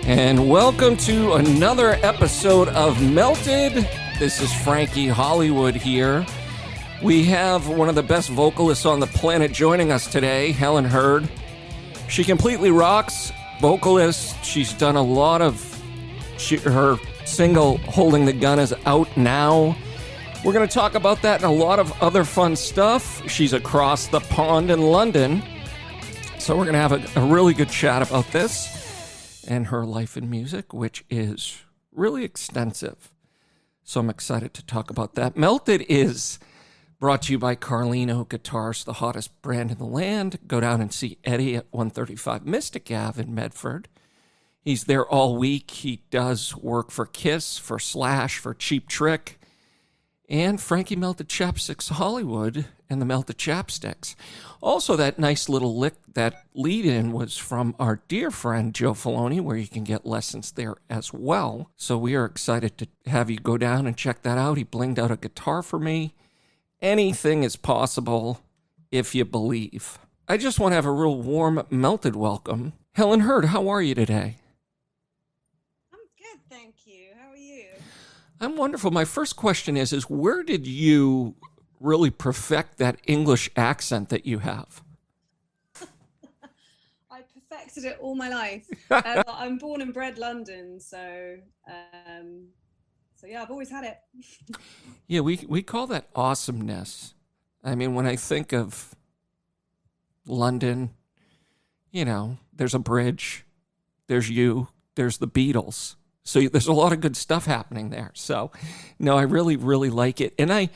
And welcome to another episode of Melted. This is Frankie Hollywood here. We have one of the best vocalists on the planet joining us today, Helen Hurd. She completely rocks, vocalist. She's done a lot of... her single, Holding the Gun, is out now. We're going to talk about that and a lot of other fun stuff. She's across the pond in London. So we're going to have a really good chat about this and her life in music, which is really extensive. So I'm excited to talk about that. Melted is brought to you by Carlino Guitars, the hottest brand in the land. Go down and see Eddie at 135 Mystic Ave in Medford. He's there all week. He does work for Kiss, for Slash, for Cheap Trick, and Frankie Melted Chapsticks Hollywood and the Melted Chapsticks. Also, that nice little lick, that lead-in was from our dear friend Joe Filoni, where you can get lessons there as well. So we are excited to have you go down and check that out. He blinged out a guitar for me. Anything is possible if you believe. I just want to have a real warm, melted welcome. Helen Hurd, how are you today? Thank you. How are you? I'm wonderful. My first question is where did you really perfect that English accent that you have? I perfected it all my life. I'm born and bred London, so yeah, I've always had it. Yeah, we call that awesomeness. I mean, when I think of London, you know, there's a bridge, there's you, there's the Beatles. So there's a lot of good stuff happening there. So, no, I really, really like it. And I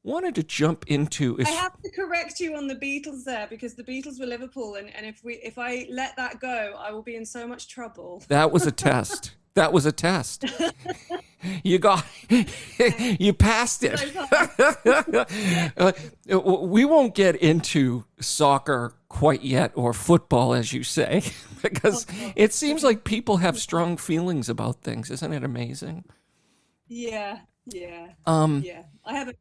wanted to jump into... I have to correct you on the Beatles there, because the Beatles were Liverpool. And if I let that go, I will be in so much trouble. That was a test. That was a test. You passed it. We won't get into soccer quite yet, or football, as you say, because it seems like people have strong feelings about things. Isn't it amazing? Yeah. I have it.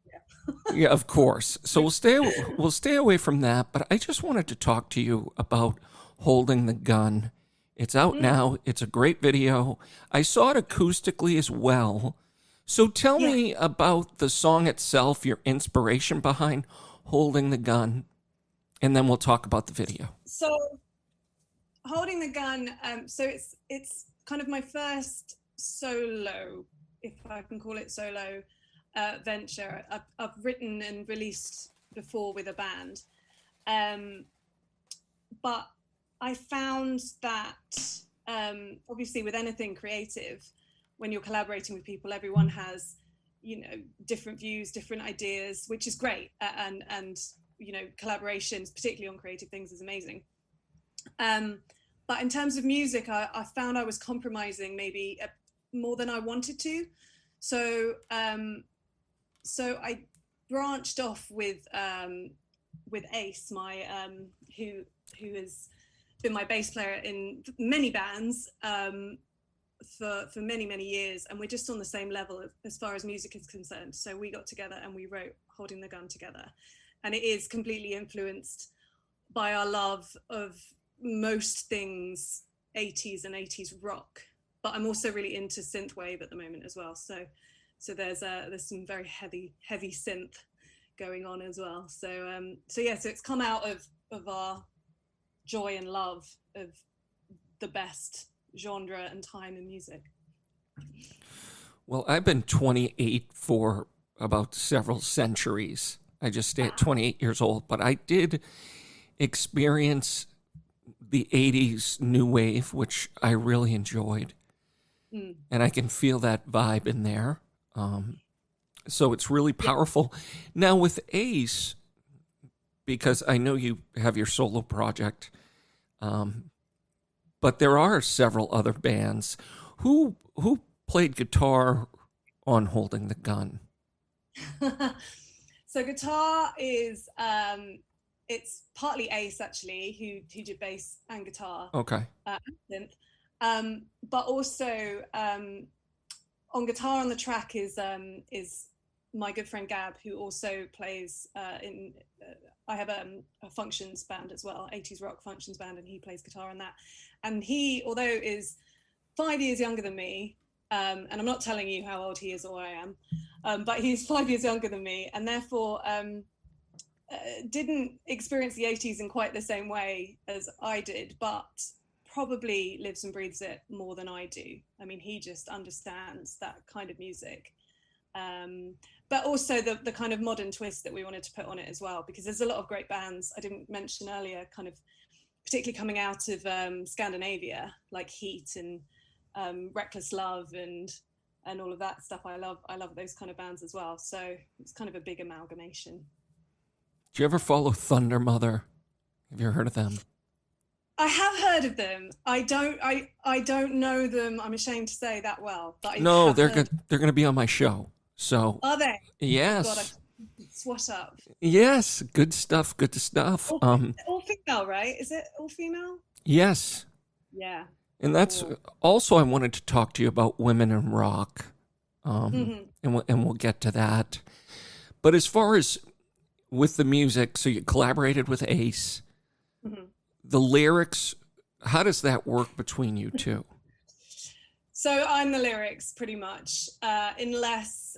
Yeah, of course. So we'll stay away from that. But I just wanted to talk to you about Holding the Gun. It's out now. It's a great video. I saw it acoustically as well. So tell me about the song itself, your inspiration behind Holding the Gun, and then we'll talk about the video. So Holding the Gun, so it's kind of my first solo, if I can call it solo, venture. I've written and released before with a band, but I found that obviously with anything creative, when you're collaborating with people, everyone has, you know, different views, different ideas, which is great. And you know, collaborations, particularly on creative things, is amazing. But in terms of music, I found I was compromising maybe more than I wanted to. So I branched off with Ace, my who has been my bass player in many bands for many years, and we're just on the same level as far as music is concerned. So we got together and we wrote Holding the Gun together, and it is completely influenced by our love of most things 80s and 80s rock, but I'm also really into synthwave at the moment as well. So there's some very heavy synth going on as well. So it's come out of our joy and love of the best genre and time in music. Well, I've been 28 for about several centuries. I just stay at 28 years old, but I did experience the 80s new wave, which I really enjoyed. And I can feel that vibe in there. So it's really powerful. Now with Ace, because I know you have your solo project, but there are several other bands. Who played guitar on Holding the Gun? So guitar is it's partly Ace actually, who did bass and guitar. Okay. And synth. But also on guitar on the track is my good friend Gab, who also plays in. I have a functions band as well, 80s rock functions band, and he plays guitar on that. And he, although is 5 years younger than me, and I'm not telling you how old he is or I am, but he's 5 years younger than me, and therefore didn't experience the 80s in quite the same way as I did, but probably lives and breathes it more than I do. I mean, he just understands that kind of music. But also the kind of modern twist that we wanted to put on it as well, because there's a lot of great bands I didn't mention earlier, kind of particularly coming out of Scandinavia, like Heat and Reckless Love and all of that stuff. I love those kind of bands as well. So it's kind of a big amalgamation. Do you ever follow Thunder Mother? Have you ever heard of them? I have heard of them. I don't know them, I'm ashamed to say, that well. But No, they're going to be on my show. So are they? yes. God, I swat up. Yes, good stuff. Good stuff. All female, right? Is it all female? Yes. Yeah. And that's also, I wanted to talk to you about women in rock, and we'll get to that. But as far as with the music, so you collaborated with Ace. The lyrics, how does that work between you two? So I'm the lyrics pretty much, unless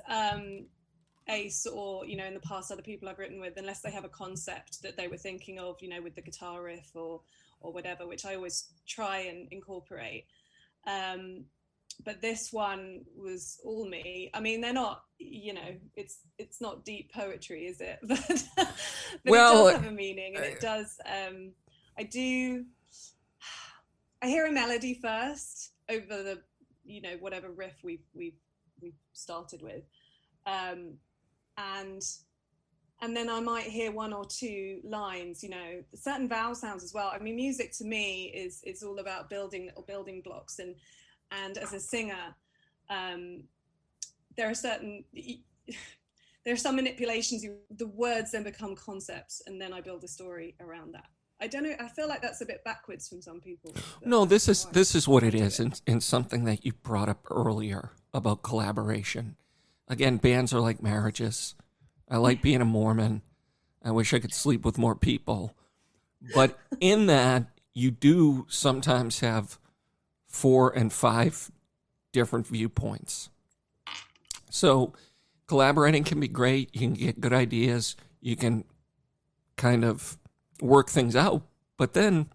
Ace or, in the past other people I've written with, unless they have a concept that they were thinking of, with the guitar riff or whatever, which I always try and incorporate. But this one was all me. I mean, they're not, it's not deep poetry, is it? But well, it does have a meaning, and it does. I hear a melody first over the, whatever riff we've started with, and then I might hear one or two lines, certain vowel sounds as well. I mean, music to me is all about building little building blocks, and as a singer, there are some manipulations. The words then become concepts, and then I build a story around that. I don't know. I feel like that's a bit backwards from some people. No, this is what it is, and something that you brought up earlier about collaboration. Again, bands are like marriages. I like being a Mormon. I wish I could sleep with more people. But in that, you do sometimes have 4 and 5 different viewpoints. So collaborating can be great. You can get good ideas. You can kind of work things out. But then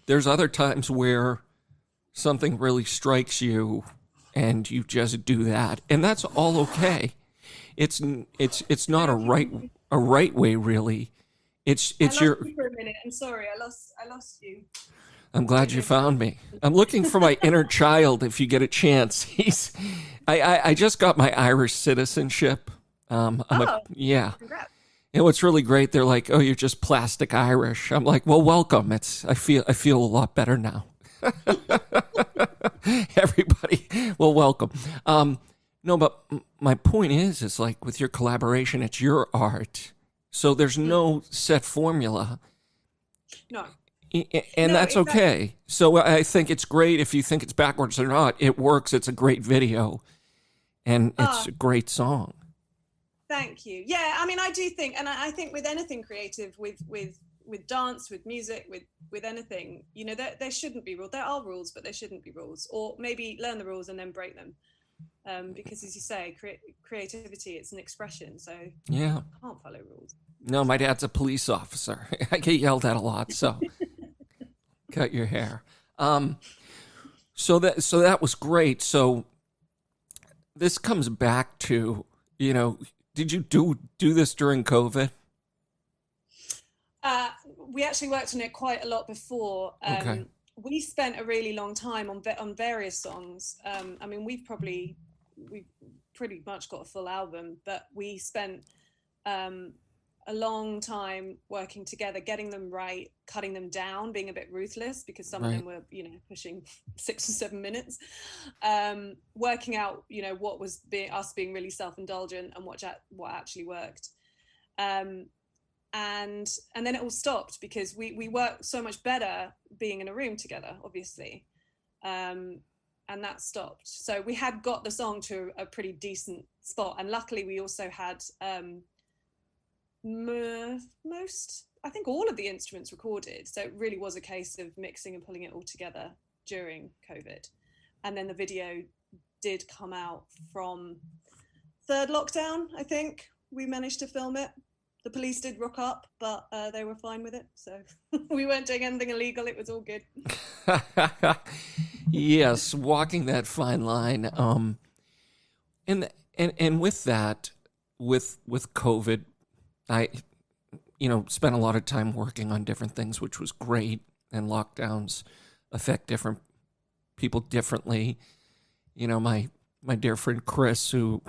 there's other times where something really strikes you and you just do that. And that's all okay. It's not a right way, really. It's I lost you for a minute. I'm sorry. I lost you. I'm glad you found me. I'm looking for my inner child. If you get a chance, I just got my Irish citizenship. Yeah. Congrats. And what's really great, they're like, "Oh, you're just plastic Irish." I'm like, "Well, welcome. I feel a lot better now." Everybody, well, welcome. No, but my point is like with your collaboration, it's your art, so there's no set formula. No. And that's exactly okay. So I think it's great if you think it's backwards or not. It works. It's a great video, and it's a great song. Thank you. Yeah, I mean, I do think, and I think with anything creative, with dance, with music, with anything, there shouldn't be rules. There are rules, but there shouldn't be rules. Or maybe learn the rules and then break them. Because as you say, creativity, it's an expression. So yeah, you can't follow rules. No, my dad's a police officer. I get yelled at a lot, so cut your hair. So that was great. So this comes back to, did you do this during COVID? We actually worked on it quite a lot before. Okay. We spent a really long time on various songs. I mean, we've pretty much got a full album, but we spent a long time working together, getting them right, cutting them down, being a bit ruthless because some of them were, pushing 6 or 7 minutes, working out, what was us being really self-indulgent and what actually worked. And then it all stopped because we worked so much better being in a room together, obviously. And that stopped. So we had got the song to a pretty decent spot. And luckily we also had I think all of the instruments recorded. So it really was a case of mixing and pulling it all together during COVID. And then the video did come out from third lockdown, I think. We managed to film it. The police did rock up, but they were fine with it. So we weren't doing anything illegal. It was all good. Yes, walking that fine line. And with that, with COVID, I spent a lot of time working on different things, which was great. And lockdowns affect different people differently. My dear friend Chris, who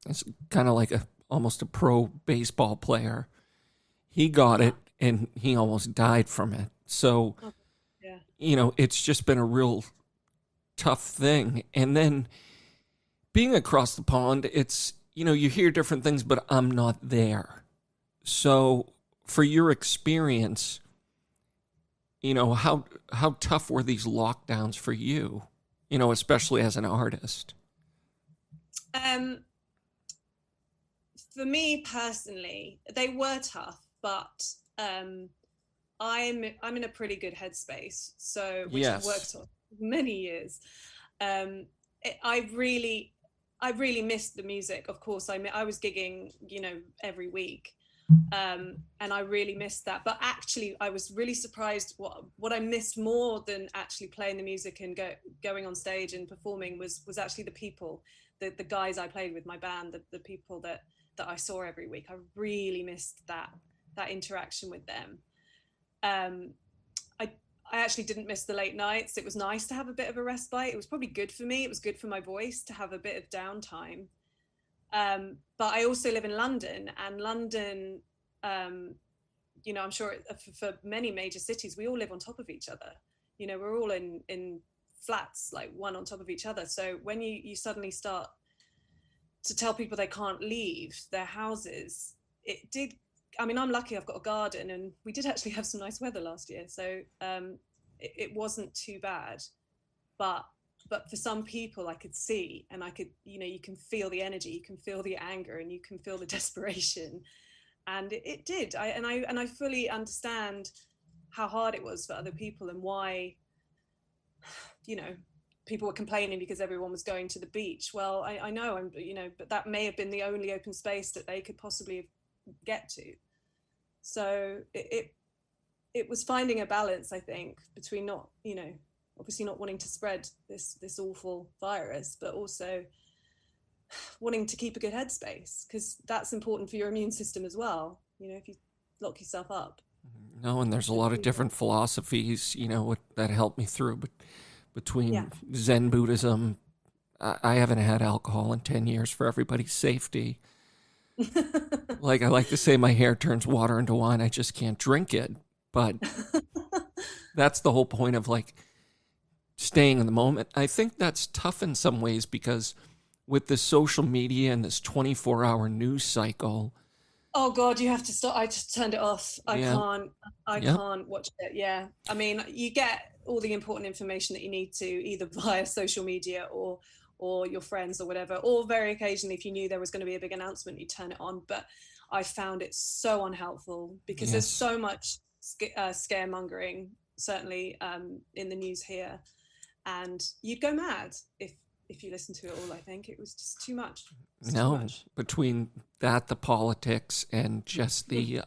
is kind of like almost a pro baseball player, he got it and he almost died from it. So, it's just been a real tough thing. And then being across the pond, it's, you hear different things, but I'm not there. So for your experience, how tough were these lockdowns for you, especially as an artist? For me personally, they were tough, but I'm in a pretty good headspace. So, which I've worked on many years. I really missed the music. Of course, I was gigging, every week. And I really missed that. But actually, I was really surprised. What I missed more than actually playing the music and going on stage and performing was actually the people, the guys I played with, my band, the people that I saw every week. I really missed that interaction with them. I actually didn't miss the late nights. It was nice to have a bit of a respite. It was probably good for me. It was good for my voice to have a bit of downtime. But I also live in London, and London, I'm sure for many major cities, we all live on top of each other. We're all in flats, like one on top of each other. So when you suddenly start to tell people they can't leave their houses, I'm lucky I've got a garden, and we did actually have some nice weather last year. So it wasn't too bad. But for some people, I could see, and I could, you can feel the energy, you can feel the anger, and you can feel the desperation. And it did. I fully understand how hard it was for other people, and why, people were complaining because everyone was going to the beach. Well, I know, but that may have been the only open space that they could possibly get to. So it was finding a balance, I think, between not, obviously not wanting to spread this awful virus, but also wanting to keep a good headspace, because that's important for your immune system as well. If you lock yourself up. No, and there's a lot of different philosophies, that help me through. But between Zen Buddhism, I haven't had alcohol in 10 years for everybody's safety. Like I like to say, my hair turns water into wine. I just can't drink it. But that's the whole point of staying in the moment. I think that's tough in some ways, because with the social media and this 24-hour news cycle. Oh God, you have to stop. I just turned it off. I can't watch it. Yeah. You get all the important information that you need to, either via social media or your friends or whatever, or very occasionally, if you knew there was going to be a big announcement, you turn it on. But I found it so unhelpful, because there's so much scaremongering, certainly in the news here, and you'd go mad if you listen to it all. I think it was just too much. Too much. Between that, the politics, and just the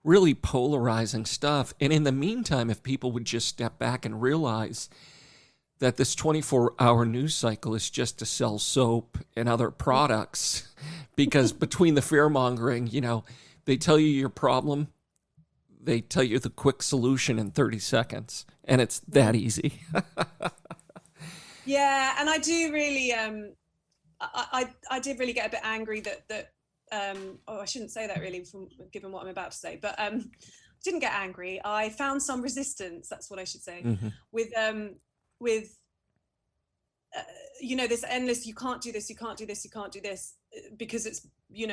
really polarizing stuff. And in the meantime, if people would just step back and realize that this 24-hour news cycle is just to sell soap and other products, because between the fear-mongering, they tell you your problem, they tell you the quick solution in 30 seconds, and it's that easy. Yeah, and I do really, I did really get a bit angry that I shouldn't say that really, given what I'm about to say, but didn't get angry. I found some resistance, that's what I should say, with this endless, you can't do this, you can't do this, you can't do this, because it's,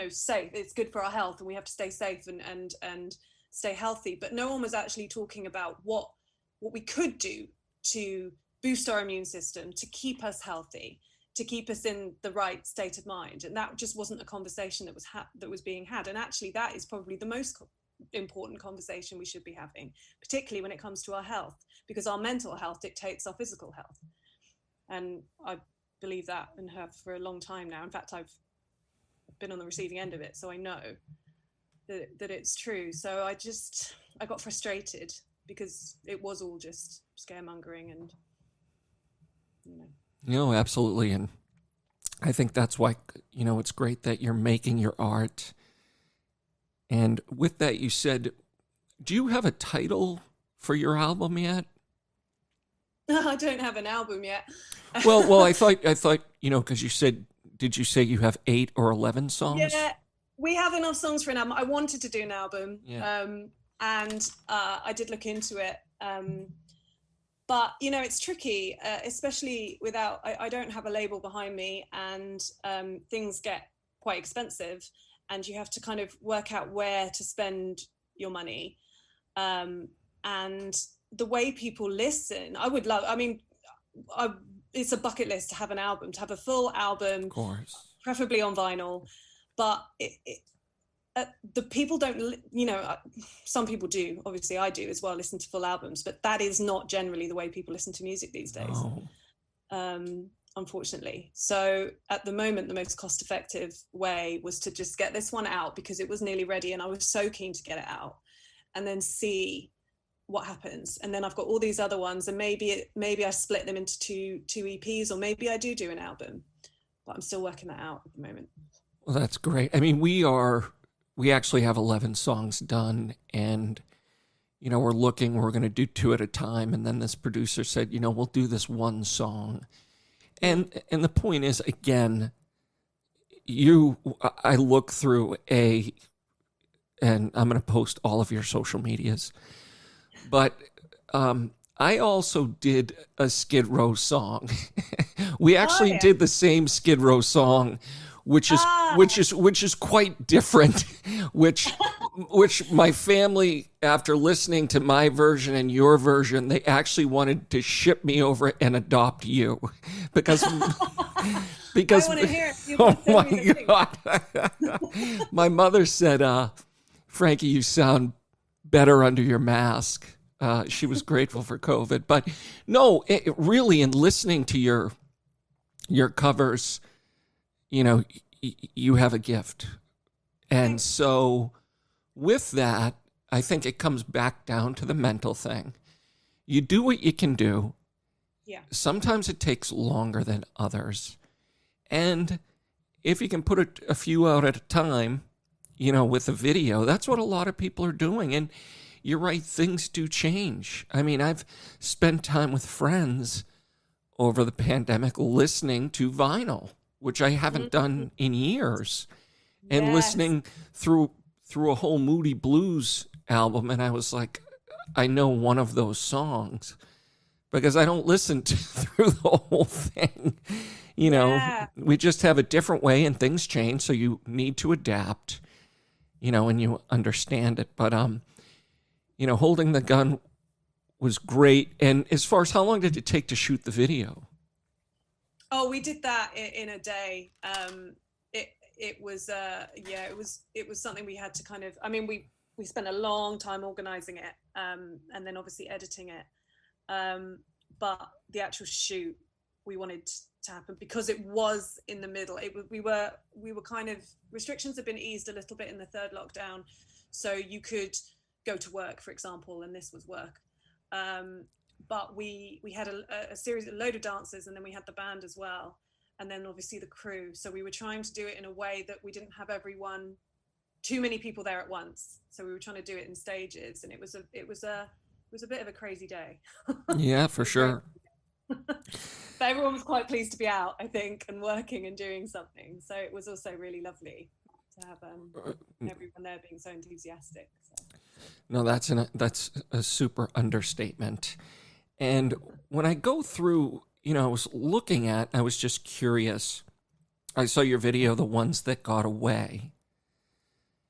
safe, it's good for our health, and we have to stay safe and stay healthy. But no one was actually talking about what we could do to boost our immune system, to keep us healthy, to keep us in the right state of mind. And that just wasn't a conversation that was being had. And actually, that is probably the most important conversation we should be having, particularly when it comes to our health, because our mental health dictates our physical health. And I believe that and have for a long time now. In fact, I've been on the receiving end of it, so I know that it's true. So I got frustrated because it was all just scaremongering and, No, absolutely. And I think that's why, it's great that you're making your art. And with that, you said, do you have a title for your album yet? I don't have an album yet. Well, I thought, because you said, did you say you have 8 or 11 songs? Yeah, we have enough songs for an album. I wanted to do an album, and I did look into it. But, it's tricky, especially without, I don't have a label behind me, and things get quite expensive, and you have to kind of work out where to spend your money. And the way people listen, it's a bucket list to have an album, to have a full album, of course, preferably on vinyl. But the people don't, some people do, obviously I do as well, listen to full albums, but that is not generally the way people listen to music these days, unfortunately. So at the moment, the most cost-effective way was to just get this one out because it was nearly ready and I was so keen to get it out, and then see what happens. And then I've got all these other ones, and maybe I split them into two EPs, or maybe I do an album, but I'm still working that out at the moment. Well, that's great. I mean, we actually have 11 songs done, and, we're going to do 2 at a time. And then this producer said, we'll do this one song. And the point is, again, I look through and I'm going to post all of your social medias, but I also did a Skid Row song. We actually did the same Skid Row song, which is quite different, which my family, after listening to my version and your version, they actually wanted to ship me over and adopt you because I want to hear it. Oh my God. My mother said, Frankie, you sound better under your mask. She was grateful for COVID, but no, really, in listening to your covers, you have a gift. And so with that, I think it comes back down to the mental thing. You do what you can do. Yeah. Sometimes it takes longer than others. And if you can put a few out at a time, with a video, that's what a lot of people are doing. And you're right, things do change. I mean, I've spent time with friends over the pandemic listening to vinyl, which I haven't done in years, and listening through a whole Moody Blues album. And I was like, I know one of those songs because I don't listen through the whole thing. We just have a different way and things change. So you need to adapt, and you understand it. But, holding the gun was great. And as far as how long did it take to shoot the video? Oh, we did that in a day. It was something we had to kind of, we spent a long time organizing it, and then obviously editing it. But the actual shoot, we wanted to happen because it was in the middle. We were kind of, restrictions have been eased a little bit in the 3rd lockdown. So you could go to work, for example, and this was work. But we had a load of dancers, and then we had the band as well, and then obviously the crew. So we were trying to do it in a way that we didn't have too many people there at once. So we were trying to do it in stages, and it was a bit of a crazy day. Yeah, for sure. But everyone was quite pleased to be out, I think, and working and doing something. So it was also really lovely to have everyone there being so enthusiastic. So. No, that's a super understatement. And when I go through, I was just curious. I saw your video, The Ones That Got Away.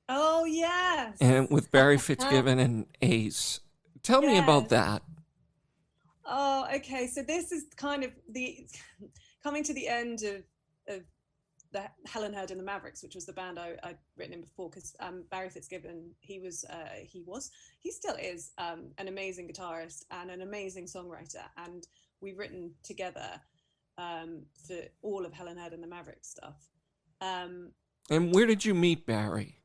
Oh, yes. And with Barry Fitzgibbon and Ace. Tell me about that. Oh, okay. So this is kind of coming to the end of the Helen Hurd and the Mavericks, which was the band I'd written in before, because Barry Fitzgibbon, he still is an amazing guitarist and an amazing songwriter, and we've written together for all of Helen Hurd and the Mavericks stuff. And where did you meet Barry?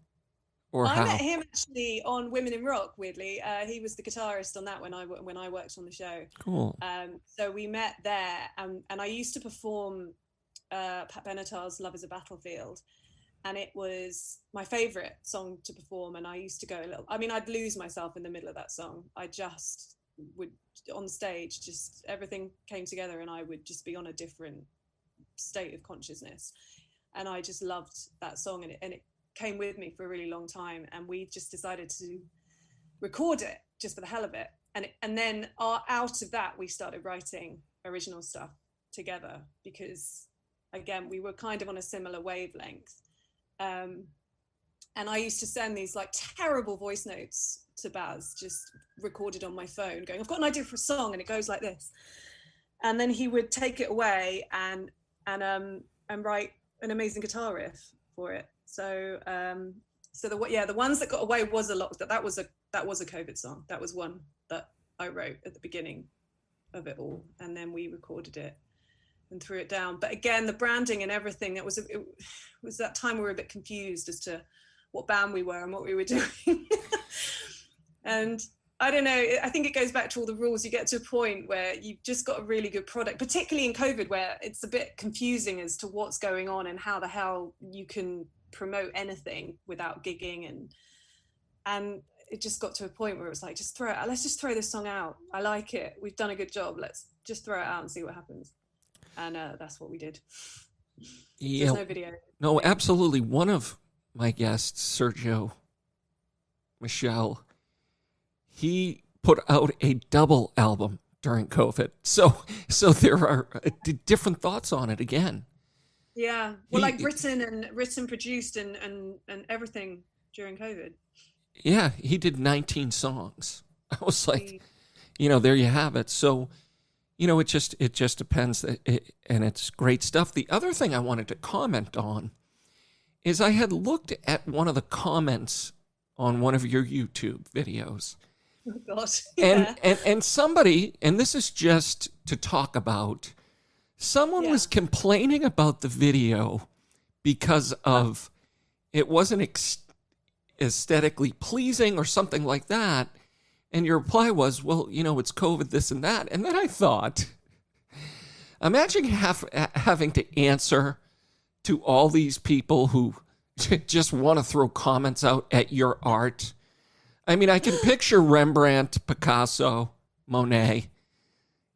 Or I how? met him actually on Women in Rock, weirdly. He was the guitarist on that when I worked on the show. Cool. So we met there, and I used to perform Pat Benatar's Love is a Battlefield, and it was my favorite song to perform, and I used to go I'd lose myself in the middle of that song. I just would, on stage, just everything came together and I would just be on a different state of consciousness, and I just loved that song, and it came with me for a really long time, and we just decided to record it just for the hell of it, and then out of that we started writing original stuff together, because again we were kind of on a similar wavelength, and I used to send these like terrible voice notes to Baz, just recorded on my phone, going, I've got an idea for a song and it goes like this, and then he would take it away and write an amazing guitar riff for it. So the ones that got away was a lot. That was a COVID song. That was one that I wrote at the beginning of it all, and then we recorded it and threw it down. But again, the branding and everything, it was that time we were a bit confused as to what band we were and what we were doing. And I don't know, I think it goes back to all the rules. You get to a point where you've just got a really good product, particularly in COVID, where it's a bit confusing as to what's going on and how the hell you can promote anything without gigging, and it just got to a point where it was like, let's just throw this song out. I like it. We've done a good job. Let's just throw it out and see what happens. And that's what we did. Yeah. There's no video. No, absolutely. One of my guests, Sergio Michel, he put out a double album during COVID. So there are different thoughts on it again. Yeah. Well, written, produced and everything during COVID. Yeah, he did 19 songs. I was like, there you have it. So, it just depends, and it's great stuff. The other thing I wanted to comment on is I had looked at one of the comments on one of your YouTube videos. Oh God. Yeah. And somebody, and this is just to talk about, someone was complaining about the video because of it wasn't aesthetically pleasing or something like that. And your reply was, well, it's COVID, this and that. And then I thought, imagine having to answer to all these people who just want to throw comments out at your art. I mean, I can picture Rembrandt, Picasso, Monet.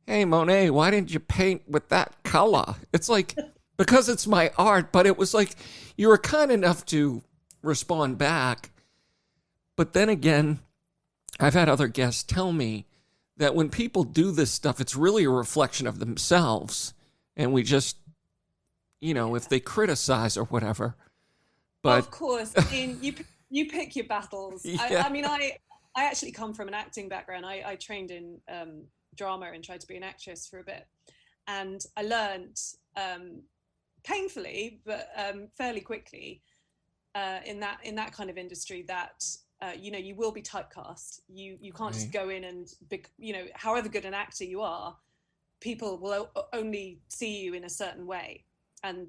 Hey, Monet, why didn't you paint with that color? It's like, because it's my art, but it was like, you were kind enough to respond back. But then again, I've had other guests tell me that when people do this stuff, it's really a reflection of themselves. And we just, if they criticize or whatever. But of course, I mean, you pick your battles. Yeah. I actually come from an acting background. I trained in drama and tried to be an actress for a bit. And I learned painfully, but fairly quickly in that kind of industry that you will be typecast. You can't just go in and however good an actor you are, people will only see you in a certain way, and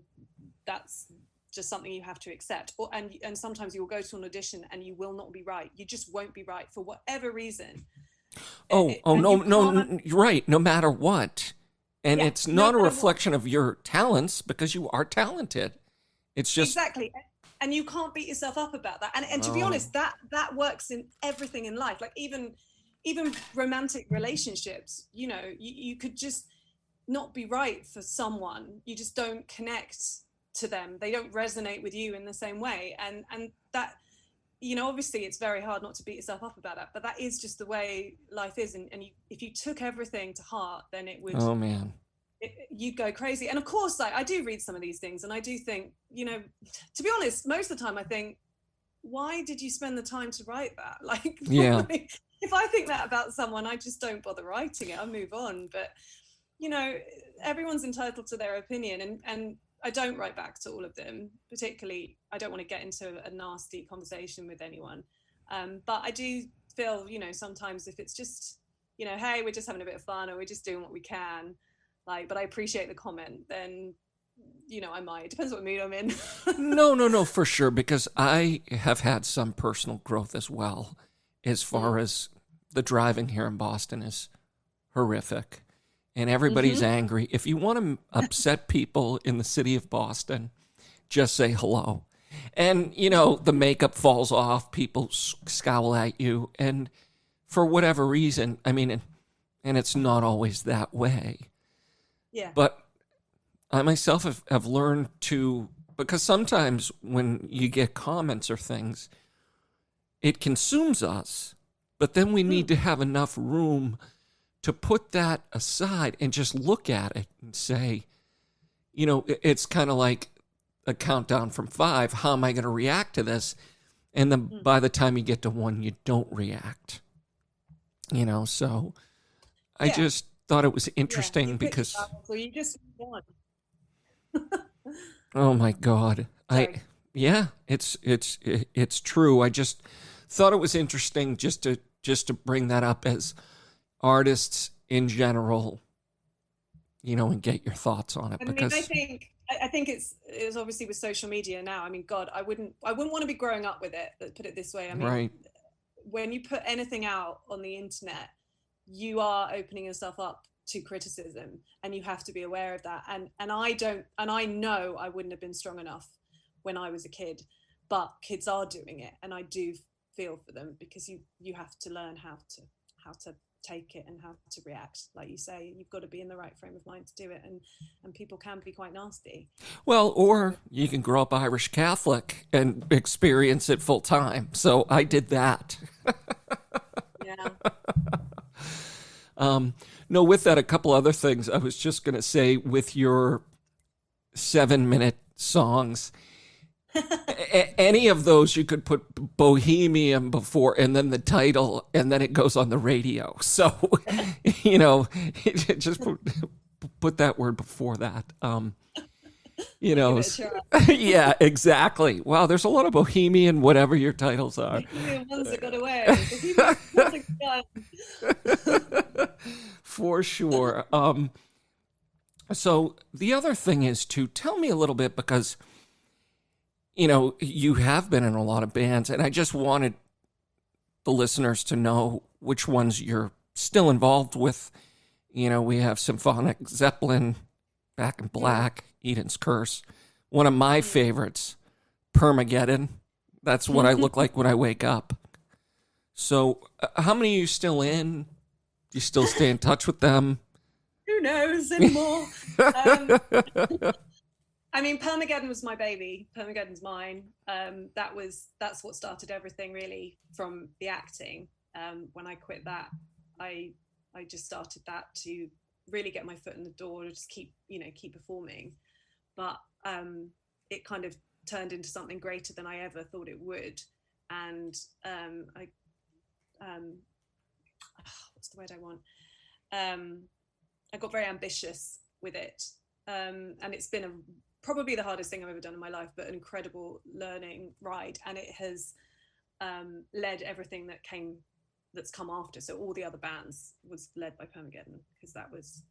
that's just something you have to accept. And sometimes you will go to an audition and you will not be right. You just won't be right for whatever reason. No, you're right. No matter what. And it's not a reflection of your talents, because you are talented. It's just exactly. And you can't beat yourself up about that. And to be honest, that works in everything in life. Like even romantic relationships, you could just not be right for someone. You just don't connect to them. They don't resonate with you in the same way. And that, obviously it's very hard not to beat yourself up about that, but that is just the way life is. And if you took everything to heart, then it would, you'd go crazy. And of course, I do read some of these things, and I do think, to be honest, most of the time I think, why did you spend the time to write that? If I think that about someone, I just don't bother writing it. I move on. But, everyone's entitled to their opinion. And I don't write back to all of them, particularly. I don't want to get into a nasty conversation with anyone. But I do feel, sometimes if it's just, hey, we're just having a bit of fun, or we're just doing what we can, but I appreciate the comment, then, I might. It depends what mood I'm in. No, for sure, because I have had some personal growth as well, as far as the driving here in Boston is horrific. And everybody's angry. If you want to upset people in the city of Boston, just say hello. And, the makeup falls off, people scowl at you, and for whatever reason, I mean, and it's not always that way. Yeah. But I myself have learned to, because sometimes when you get comments or things, it consumes us, but then we need to have enough room to put that aside and just look at it and say, it's kind of like a countdown from 5. How am I going to react to this? And then by the time you get to 1, you don't react. So I just thought it was interesting because. So you just won. Oh my God! Sorry. It's true. I just thought it was interesting just to bring that up as artists in general, and get your thoughts on it. Because I think it's obviously with social media now. I mean, God, I wouldn't want to be growing up with it. Let's put it this way. I mean, right. When you put anything out on the internet, you are opening yourself up to criticism, and you have to be aware of that. And I know I wouldn't have been strong enough when I was a kid, but kids are doing it, and I do feel for them, because you have to learn how to take it and how to react. Like you say, you've got to be in the right frame of mind to do it, and people can be quite nasty. Well, or you can grow up Irish Catholic and experience it full time. So I did that. Yeah. No, with that, a couple other things I was just going to say with your 7-minute songs. Any of those you could put Bohemian before and then the title, and then it goes on the radio. So, just put that word before that. Yeah, exactly. Wow, there's a lot of Bohemian, whatever your titles are. The ones that got away. The For sure. So the other thing is to tell me a little bit, because you have been in a lot of bands, and I just wanted the listeners to know which ones you're still involved with. We have Symphonic, Zeppelin, Back in Black, Eden's Curse. One of my favorites, Permageddon. That's what I look like when I wake up. So how many are you still in? Do you still stay in touch with them? Who knows anymore? I mean, Permageddon was my baby. Permageddon's mine. That's what started everything, really, from the acting. When I quit that, I just started that to really get my foot in the door, to just keep performing. But it kind of turned into something greater than I ever thought it would. And what's the word I want? I got very ambitious with it. And it's been probably the hardest thing I've ever done in my life, but an incredible learning ride. And it has led everything that's come after. So all the other bands was led by Permageddon, because that was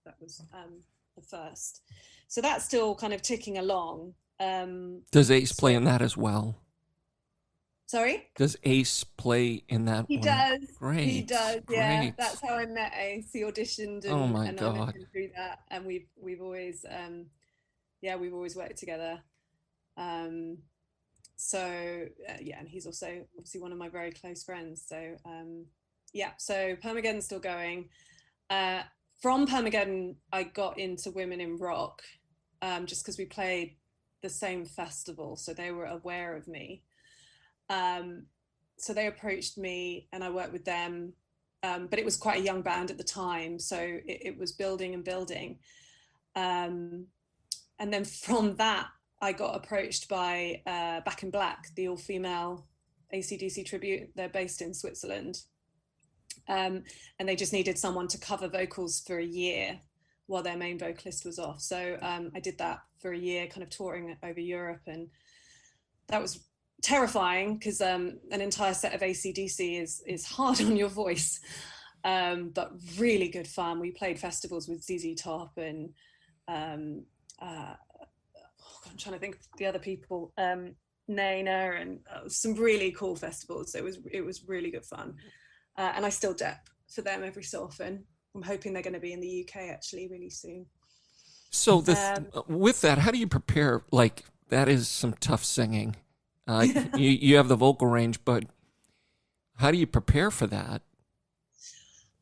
the first. So that's still kind of ticking along. Does Ace play in that as well? Sorry? Does Ace play in that He one? does. Great. He does, yeah. Great. That's how I met Ace. He auditioned, and, oh my and God. I met him through that. And we've always we've always worked together. So and he's also obviously one of my very close friends. So so Permageddon's still going. From Permageddon, I got into Women in Rock, just because we played the same festival, so they were aware of me. So they approached me, and I worked with them, but it was quite a young band at the time, so it was building and building. And then from that, I got approached by Back in Black, the all-female AC/DC tribute. They're based in Switzerland. And they just needed someone to cover vocals for a year while their main vocalist was off. So I did that for a year, kind of touring over Europe, and that was terrifying because an entire set of AC/DC is hard on your voice, but really good fun. We played festivals with ZZ Top and I'm trying to think of the other people, Nana, and some really cool festivals. It was really good fun, and I still dep for them every so often. I'm hoping they're going to be in the UK actually really soon. So with that, how do you prepare? Like, that is some tough singing. You have the vocal range, but how do you prepare for that?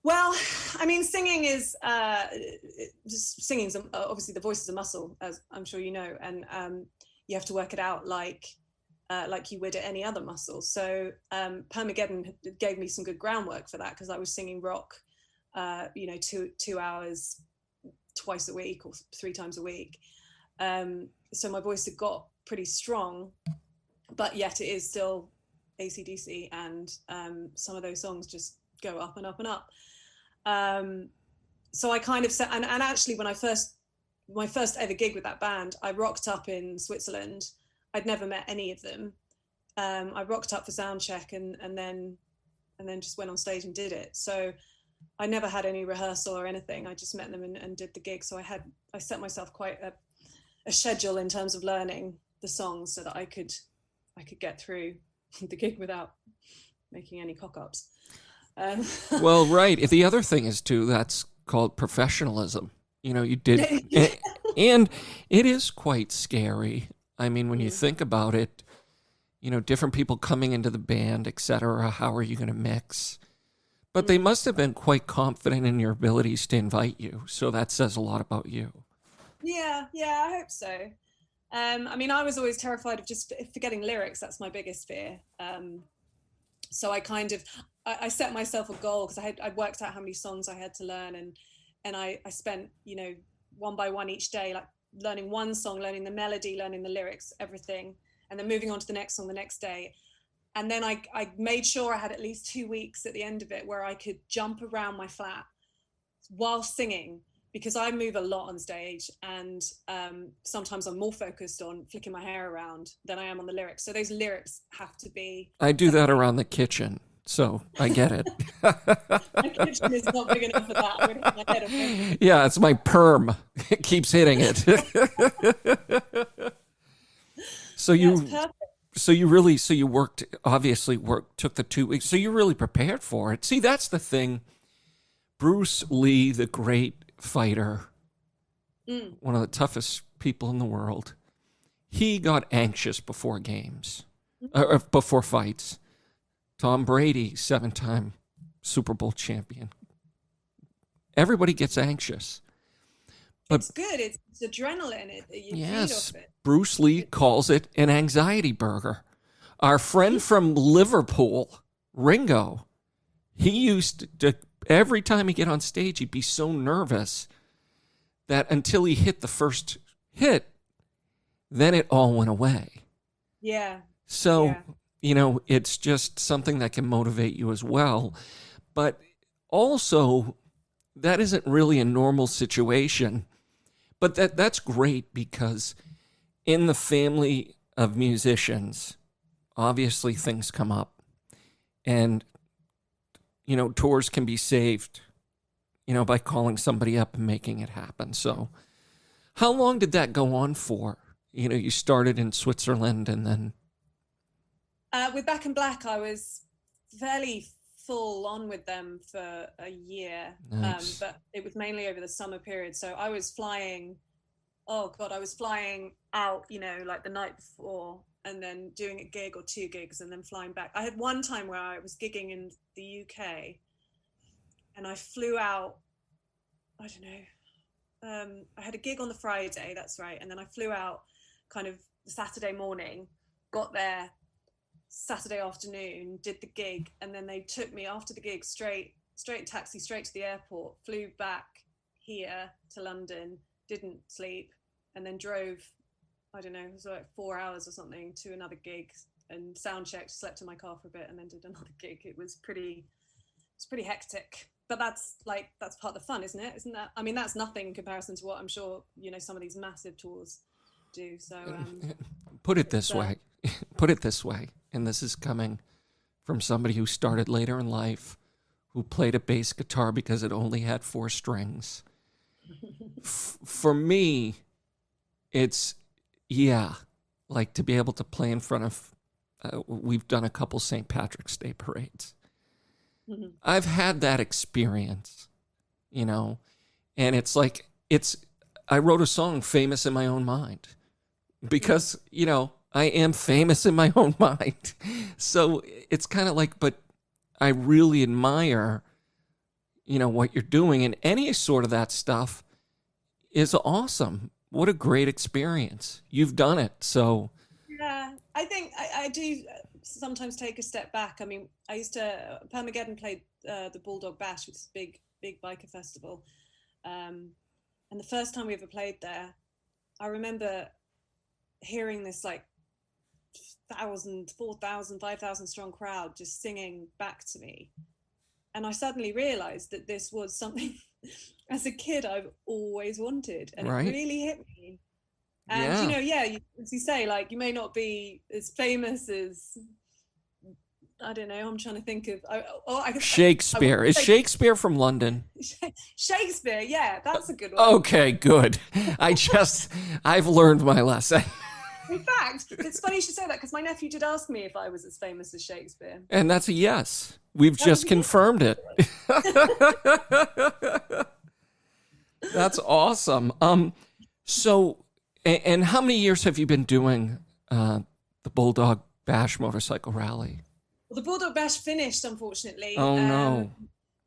Well, I mean, singing is obviously the voice is a muscle, as I'm sure you know, and you have to work it out like you would at any other muscle. So Permageddon gave me some good groundwork for that, because I was singing rock, 2 hours twice a week or 3 times a week. So my voice had got pretty strong, but yet it is still AC/DC, and some of those songs just go up and up and up. So I kind of said, and actually when my first ever gig with that band, I rocked up in Switzerland. I'd never met any of them. I rocked up for sound check and then just went on stage and did it. So I never had any rehearsal or anything. I just met them and did the gig. So I set myself quite a schedule in terms of learning the songs so that I could get through the gig without making any cock-ups. Well, right. The other thing is too, that's called professionalism. You did, and it is quite scary. I mean, when you think about it, different people coming into the band, etc. How are you going to mix? But they must have been quite confident in your abilities to invite you. So that says a lot about you. Yeah, I hope so. I mean, I was always terrified of just forgetting lyrics. That's my biggest fear. So I set myself a goal, because I'd worked out how many songs I had to learn, and I spent, one by one each day, like learning one song, learning the melody, learning the lyrics, everything, and then moving on to the next song the next day. And then I made sure I had at least 2 weeks at the end of it where I could jump around my flat while singing, because I move a lot on stage, and sometimes I'm more focused on flicking my hair around than I am on the lyrics. So those lyrics have to be... I do that around the kitchen, so I get it. My kitchen is not big enough for that. I'm going to hit my head off. Yeah, it's my perm. It keeps hitting it. So you took the 2 weeks. So you really prepared for it. See, that's the thing. Bruce Lee, the great fighter, one of the toughest people in the world, he got anxious before games, before fights. Tom Brady, 7-time Super Bowl champion. Everybody gets anxious. But it's good. It's adrenaline. You feed off it. Bruce Lee calls it an anxiety burger. Our friend from Liverpool, Ringo, he used to, every time he'd get on stage, he'd be so nervous that until he hit the first hit, then it all went away. Yeah. So, it's just something that can motivate you as well. But also, that isn't really a normal situation. But that's great, because in the family of musicians, obviously things come up. And, tours can be saved, by calling somebody up and making it happen. So how long did that go on for? You started in Switzerland and then... With Back in Black, I was fairly full on with them for a year. Nice. But it was mainly over the summer period. So I was flying out, like the night before, and then doing a gig or 2 gigs and then flying back. I had one time where I was gigging in the UK and I flew out, I don't know, I had a gig on the Friday, that's right, and then I flew out kind of Saturday morning, got there Saturday afternoon, did the gig, and then they took me after the gig straight taxi straight to the airport, flew back here to London, didn't sleep, and then drove, I don't know, it was like 4 hours or something to another gig, and sound checked, slept in my car for a bit, and then did another gig. It was pretty hectic. but that's part of the fun, isn't it? Isn't that? I mean, that's nothing in comparison to what I'm sure some of these massive tours do. So put it this way, and this is coming from somebody who started later in life, who played a bass guitar because it only had 4 strings. For me, it's like to be able to play in front of. We've done a couple St. Patrick's Day parades. Mm-hmm. I've had that experience, and it's like, I wrote a song famous in my own mind because, I am famous in my own mind. So it's kind of like, but I really admire, what you're doing, and any sort of that stuff is awesome. What a great experience. You've done it. So yeah, I think I do sometimes take a step back. I mean, I used to, Permageddon played the Bulldog Bash, which is a big biker festival. And the first time we ever played there, I remember hearing this like 1,000, 4,000, 5,000 strong crowd just singing back to me. And I suddenly realized that this was something as a kid I've always wanted. And right. It really hit me. And, as you say, like, you may not be as famous as, I don't know, I'm trying to think of... Shakespeare. Is Shakespeare from London? Shakespeare, yeah, that's a good one. Okay, good. I've learned my lesson. In fact, it's funny you should say that, because my nephew did ask me if I was as famous as Shakespeare. And that's a yes. We've just confirmed it. That's awesome. So... And how many years have you been doing the Bulldog Bash motorcycle rally? Well, the Bulldog Bash finished, unfortunately. Oh, no.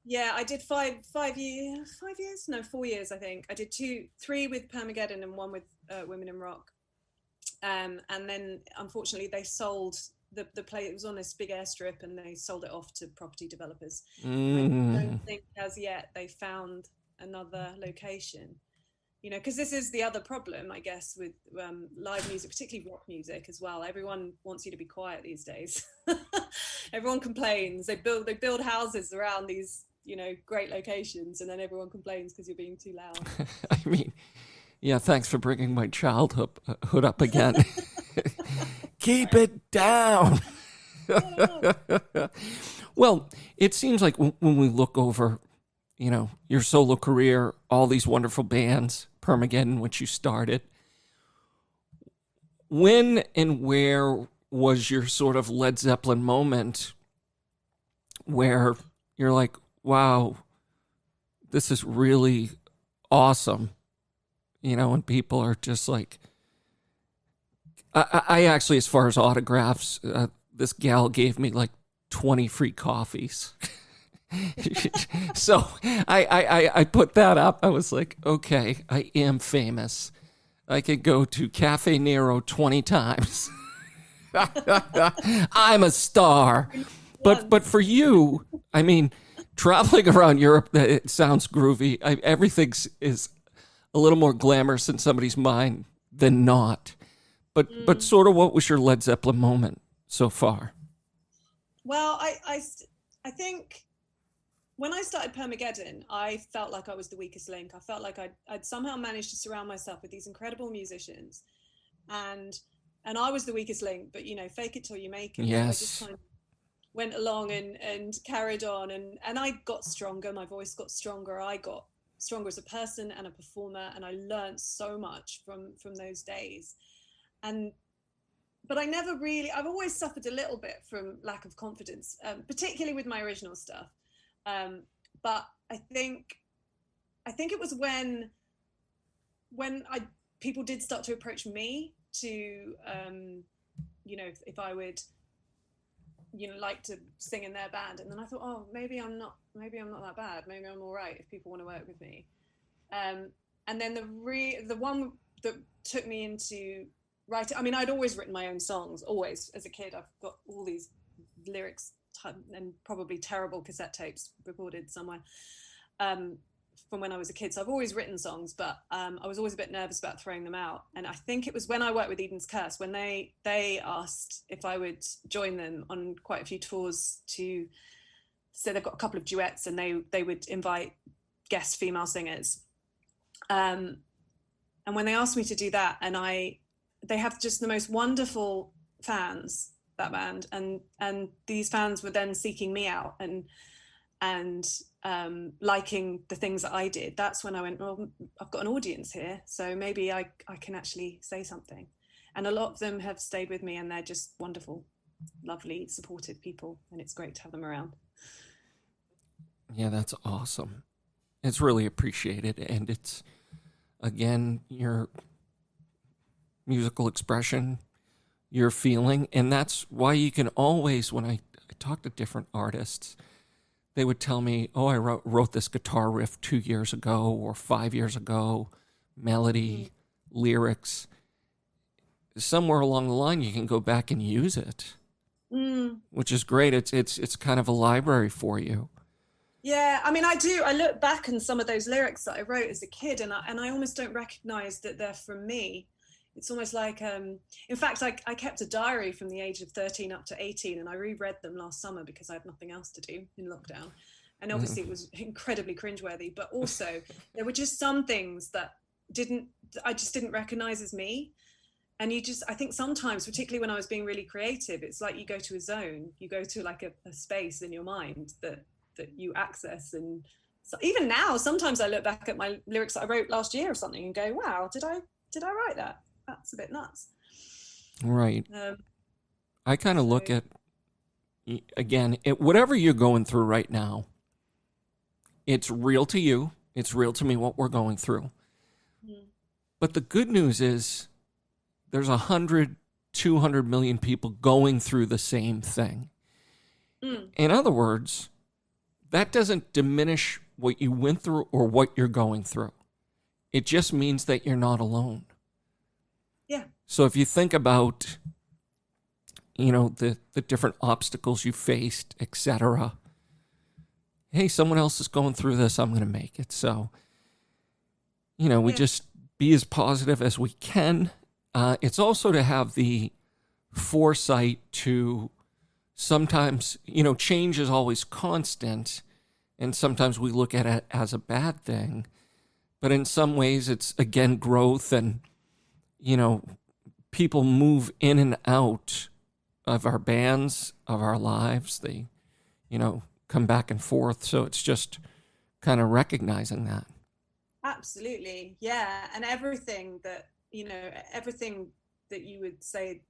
Yeah, I did 4 years, I think. I did 3 with Permageddon and 1 with Women in Rock. And then, unfortunately, they sold the play. It was on this big airstrip, and they sold it off to property developers. I don't think as yet they found another location. Because this is the other problem, I guess, with live music, particularly rock music as well. Everyone wants you to be quiet these days. Everyone complains. They build houses around these, great locations, and then everyone complains because you're being too loud. I mean, yeah, thanks for bringing my childhood up again. Keep it down. Well, it seems like when we look over, your solo career, all these wonderful bands, Permageddon, which you started. When and where was your sort of Led Zeppelin moment where you're like, wow, this is really awesome, and people are just like, I actually, as far as autographs, this gal gave me like 20 free coffees. So I put that up. I was like, okay, I am famous. I could go to Cafe Nero 20 times. I'm a star. But for you, I mean, traveling around Europe, it sounds groovy. Everything is a little more glamorous in somebody's mind than not. But sort of, what was your Led Zeppelin moment so far? Well, I think when I started Permageddon, I felt like I was the weakest link. I felt like I'd somehow managed to surround myself with these incredible musicians, and I was the weakest link. But fake it till you make it. Yes. I just kind of went along and carried on, and I got stronger. My voice got stronger. I got stronger as a person and a performer, and I learned so much from those days. But I never really. I've always suffered a little bit from lack of confidence, particularly with my original stuff. But I think it was when people did start to approach me to, if I would, like to sing in their band, and then I thought, oh, maybe I'm not that bad. Maybe I'm all right if people want to work with me. And then the one that took me into writing. I mean, I'd always written my own songs, always as a kid. I've got all these lyrics and probably terrible cassette tapes recorded somewhere from when I was a kid. So I've always written songs, but I was always a bit nervous about throwing them out. And I think it was when I worked with sCurse, when they asked if I would join them on quite a few tours to so they've got a couple of duets, and they would invite guest female singers. And when they asked me to do that, and they have just the most wonderful fans, that band, and these fans were then seeking me out and liking the things that I did. That's when I went, well, I've got an audience here, so maybe I can actually say something. And a lot of them have stayed with me, and they're just wonderful, lovely, supportive people, and it's great to have them around. Yeah, that's awesome. It's really appreciated, and it's, again, your musical expression, your feeling, and that's why you can always, when I talk to different artists, they would tell me, oh, I wrote this guitar riff 2 years ago or 5 years ago, melody, lyrics. Somewhere along the line, you can go back and use it, which is great. It's kind of a library for you. Yeah, I mean, I look back on some of those lyrics that I wrote as a kid, and I almost don't recognize that they're from me. It's almost like, in fact, I kept a diary from the age of 13 up to 18, and I reread them last summer because I had nothing else to do in lockdown. And obviously it was incredibly cringeworthy, but also there were just some things that I just didn't recognize as me. And I think sometimes, particularly when I was being really creative, it's like you go to a zone, you go to like a space in your mind that you access. And so even now, sometimes I look back at my lyrics that I wrote last year or something and go, wow, did I write that? That's a bit nuts. Right. I kind of look at, again, whatever you're going through right now, it's real to you. It's real to me what we're going through. But the good news is there's 100, 200 million people going through the same thing. In other words, that doesn't diminish what you went through or what you're going through. It just means that you're not alone. Yeah. So if you think about, the different obstacles you faced, etc. Hey, someone else is going through this. I'm going to make it. So, we just be as positive as we can. It's also to have the foresight to sometimes, change is always constant, and sometimes we look at it as a bad thing. But in some ways, it's, again, growth, and, people move in and out of our bands, of our lives. They, come back and forth. So it's just kind of recognizing that. Absolutely. Yeah. And everything that, everything that you would say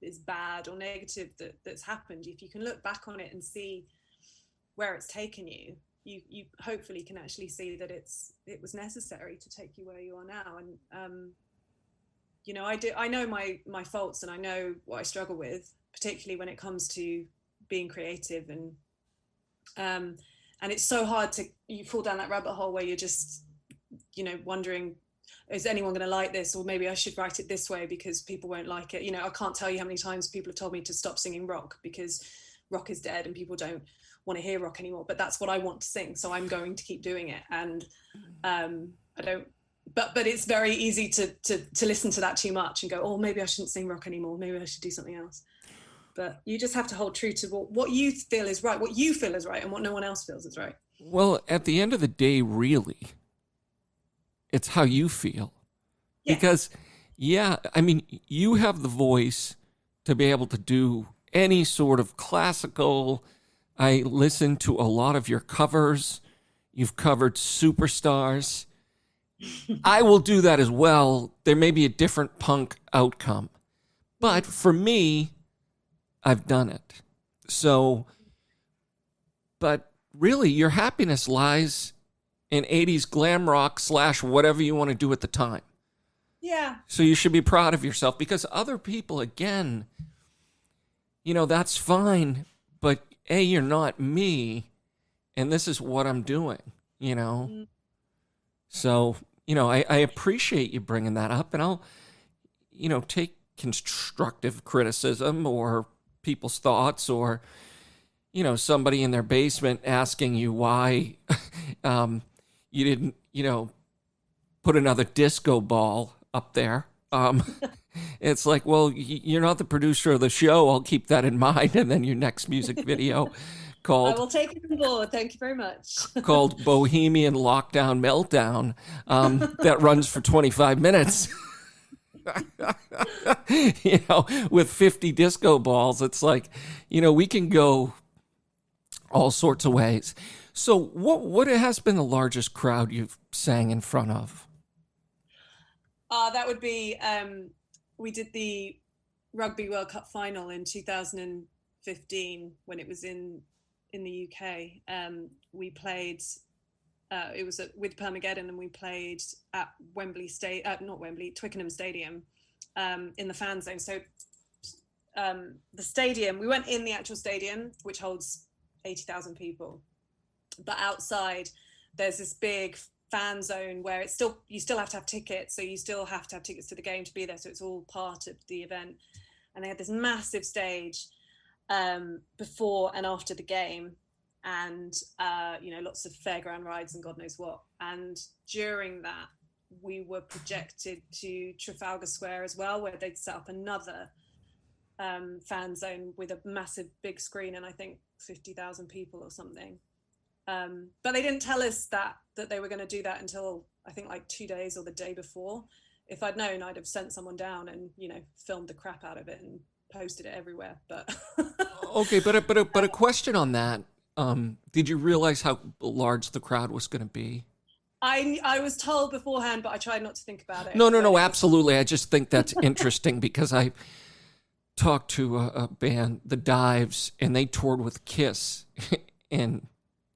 is bad or negative that's happened, if you can look back on it and see where it's taken you, you hopefully can actually see that it was necessary to take you where you are now. And I know my faults, and I know what I struggle with, particularly when it comes to being creative, and it's so hard you fall down that rabbit hole where you're just wondering, is anyone going to like this? Or maybe I should write it this way because people won't like it. I can't tell you how many times people have told me to stop singing rock because rock is dead and people don't want to hear rock anymore. But that's what I want to sing, so I'm going to keep doing it. And I don't. But it's very easy to listen to that too much and go, oh, maybe I shouldn't sing rock anymore. Maybe I should do something else. But you just have to hold true to what you feel is right, what you feel is right, and what no one else feels is right. Well, at the end of the day, really, it's how you feel. Yeah. Because, you have the voice to be able to do any sort of classical. I listen to a lot of your covers. You've covered superstars. I will do that as well. There may be a different punk outcome. But for me, I've done it. So, but really, your happiness lies in 80s glam rock / whatever you want to do at the time. Yeah. So you should be proud of yourself, because other people, again, that's fine. But A, you're not me, and this is what I'm doing, So, I appreciate you bringing that up, and I'll, take constructive criticism or people's thoughts, or, somebody in their basement asking you why you didn't, put another disco ball up there. It's like, well, you're not the producer of the show. I'll keep that in mind. And then your next music video I called will take it on board. Thank you very much. called Bohemian Lockdown Meltdown that runs for 25 minutes. With 50 disco balls. It's like, we can go all sorts of ways. So what has been the largest crowd you've sang in front of? That would be, we did the Rugby World Cup final in 2015 when it was in the UK. We played, it was with Permageddon, and we played at Twickenham Stadium in the fan zone. So the stadium, we went in the actual stadium, which holds 80,000 people. But outside, there's this big fan zone where you still have to have tickets. So you still have to have tickets to the game to be there. So it's all part of the event. And they had this massive stage before and after the game, and lots of fairground rides and God knows what. And during that, we were projected to Trafalgar Square as well, where they'd set up another fan zone with a massive big screen, and I think 50,000 people or something. But they didn't tell us that they were going to do that until I think like 2 days or the day before. If I'd known, I'd have sent someone down and filmed the crap out of it and posted it everywhere. But okay, but a question on that. Did you realize how large the crowd was going to be? I was told beforehand, but I tried not to think about it. No, absolutely. I just think that's interesting because I talked to a band, The Dives, and they toured with Kiss in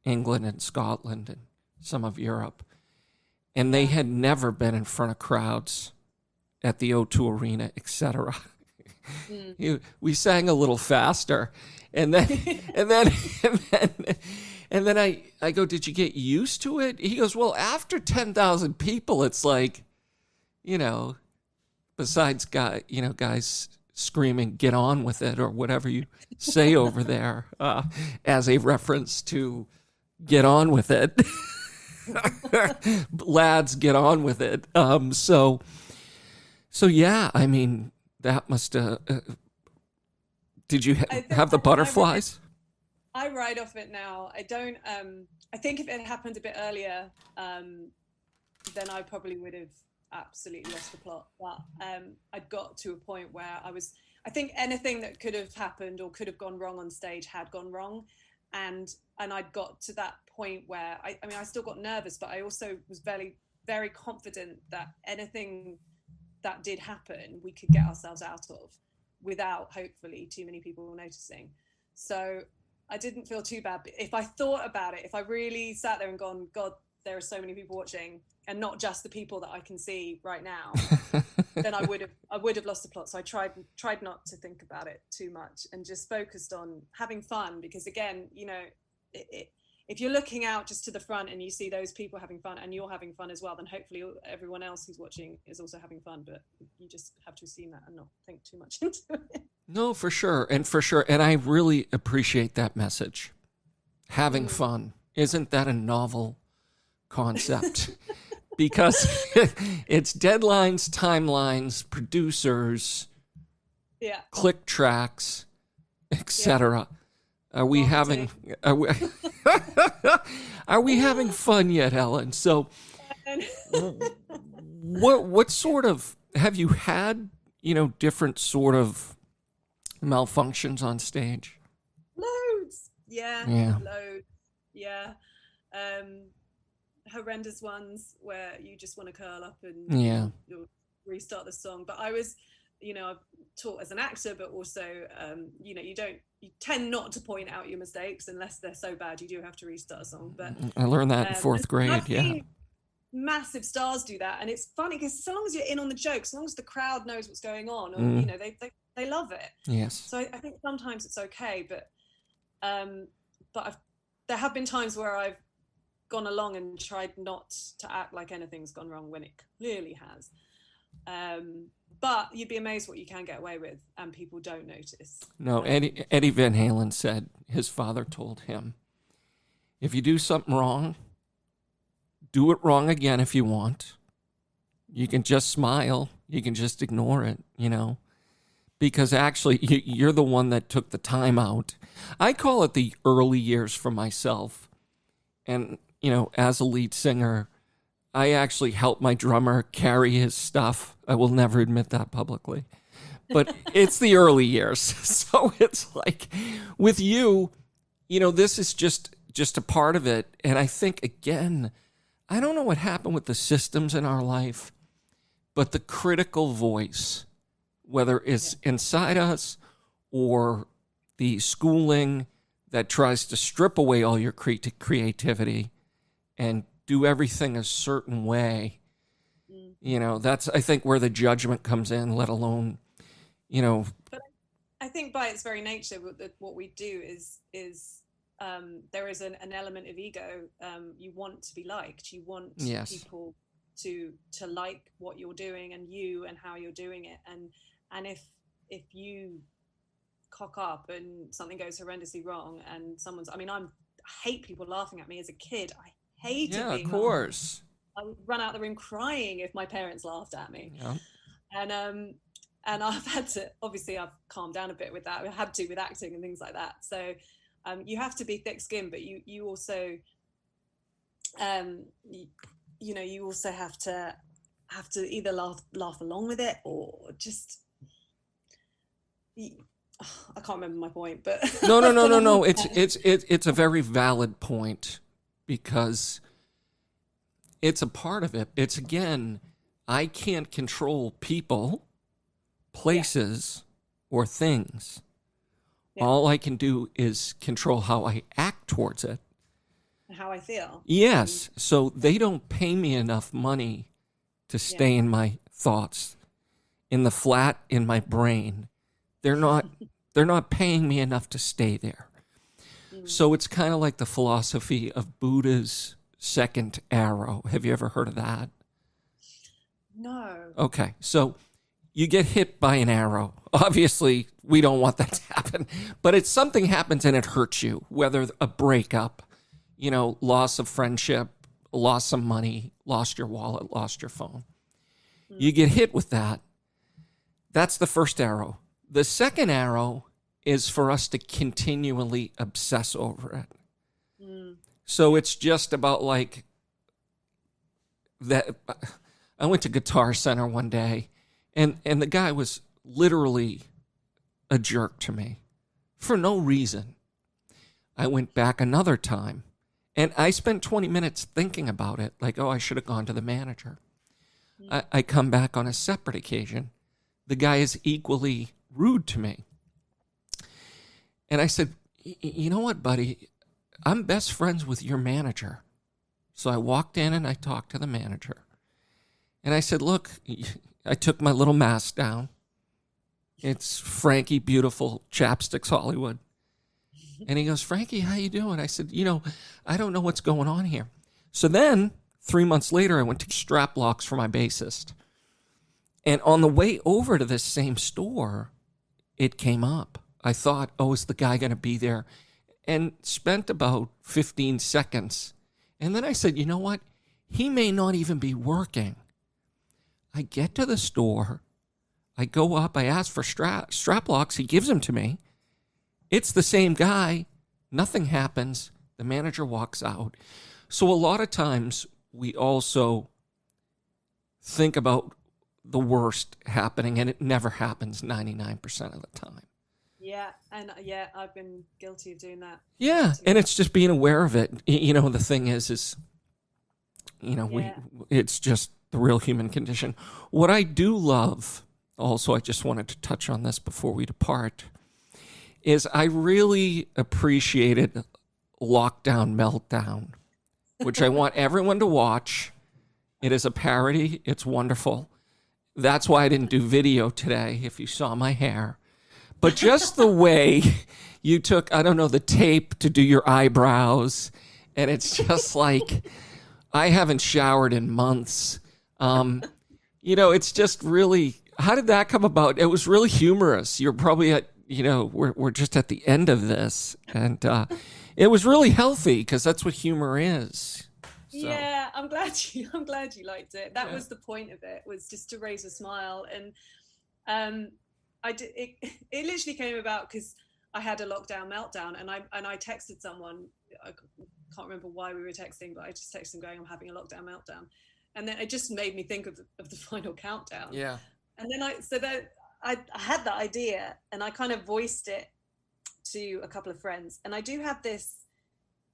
England and Scotland and some of Europe. And they had never been in front of crowds at the O2 Arena, etc. We sang a little faster, and then I go, "Did you get used to it?" He goes, "Well, after 10,000 people, it's like, besides guys screaming, 'Get on with it,' or whatever you say over there, as a reference to get on with it." Lads, get on with it. So yeah, I mean, that must did you have the butterflies? I ride off it now. I don't I think if it had happened a bit earlier, then I probably would have absolutely lost the plot. But I got to a point where I think anything that could have happened or could have gone wrong on stage had gone wrong. And I'd got to that point where I still got nervous, but I also was very, very confident that anything that did happen, we could get ourselves out of without hopefully too many people noticing. So I didn't feel too bad. But if I thought about it, if I really sat there and gone, God, there are so many people watching, and not just the people that I can see right now, then I would have lost the plot. So I tried not to think about it too much and just focused on having fun. Because again, if you're looking out just to the front and you see those people having fun and you're having fun as well, then hopefully everyone else who's watching is also having fun. But you just have to assume that and not think too much into it. No, for sure. And I really appreciate that message. Having fun. Isn't that a novel concept? Because it's deadlines, timelines, producers, click tracks, etc. Are we having fun yet, Helen? So what sort of, have you had, different sort of malfunctions on stage? Loads. Yeah. Loads. Yeah. Horrendous ones where you just want to curl up and you'll restart the song. But I was, I've taught as an actor, but also, you tend not to point out your mistakes unless they're so bad you do have to restart a song. But I learned that in fourth grade. Yeah. Massive stars do that, and it's funny because so long as you're in on the joke, as long as the crowd knows what's going on, or they love it. Yes. So I think sometimes it's okay, but there have been times where I've gone along and tried not to act like anything's gone wrong when it clearly has. But you'd be amazed what you can get away with, and people don't notice. No, Eddie Van Halen said his father told him, if you do something wrong, do it wrong again if you want. You can just smile. You can just ignore it, because actually you're the one that took the time out. I call it the early years for myself. And, as a lead singer, I actually helped my drummer carry his stuff. I will never admit that publicly. But it's the early years. So it's like with you, this is just a part of it. And I think, again, I don't know what happened with the systems in our life, but the critical voice, whether it's inside us or the schooling that tries to strip away all your creativity and do everything a certain way, that's, I think, where the judgment comes in, let alone, But I think by its very nature, what we do is there is an element of ego. You want to be liked. You want people to like what you're doing and how you're doing it. And if you cock up and something goes horrendously wrong and I hate people laughing at me as a kid. I hated being of course. I would run out of the room crying if my parents laughed at me. Yeah. And I've had to, obviously I've calmed down a bit with that. I had to with acting and things like that. So you have to be thick-skinned, but you also, you also have to either laugh along with it or just, I can't remember my point, but no. It's a very valid point because it's a part of it. It's, again, I can't control people, places, or things. Yeah. All I can do is control how I act towards it. How I feel. Yes. So they don't pay me enough money to stay in my thoughts, in the flat in my brain. They're not paying me enough to stay there. So it's kind of like the philosophy of Buddha's second arrow. Have you ever heard of that? No. Okay. So you get hit by an arrow. Obviously, we don't want that to happen, but it's something happens and it hurts you, whether a breakup, loss of friendship, loss of money, lost your wallet, lost your phone. You get hit with that. That's the first arrow. The second arrow is for us to continually obsess over it. So it's just about like that. I went to Guitar Center one day and the guy was literally a jerk to me for no reason. I went back another time and I spent 20 minutes thinking about it. Like, I should have gone to the manager. I come back on a separate occasion. The guy is equally rude to me. And I said, you know what, buddy? I'm best friends with your manager. So I walked in and I talked to the manager. And I said, look, I took my little mask down. It's Frankie Beautiful Chapsticks Hollywood. And he goes, Frankie, how you doing? I said, I don't know what's going on here. So then 3 months later, I went to strap locks for my bassist. And on the way over to this same store, it came up. I thought, is the guy going to be there? And spent about 15 seconds. And then I said, you know what? He may not even be working. I get to the store. I go up. I ask for strap locks. He gives them to me. It's the same guy. Nothing happens. The manager walks out. So a lot of times we also think about the worst happening, and it never happens 99% of the time. Yeah, and I've been guilty of doing that. Yeah, and it's just being aware of it. The thing is it's just the real human condition. What I do love, also, I just wanted to touch on this before we depart, is I really appreciated Lockdown Meltdown, which I want everyone to watch. It is a parody. It's wonderful. That's why I didn't do video today, if you saw my hair. But just the way you took, the tape to do your eyebrows, and it's just like, I haven't showered in months. It's just really, how did that come about? It was really humorous. You're probably at, we're just at the end of this. And it was really healthy because that's what humor is. So. Yeah, I'm glad you liked it. That was the point of it, was just to raise a smile. And I did it literally came about because I had a lockdown meltdown, and I texted someone. I can't remember why we were texting, but I just texted him going, I'm having a lockdown meltdown. And then it just made me think of the final countdown. Yeah. And then I had that idea, and I kind of voiced it to a couple of friends. And I do have this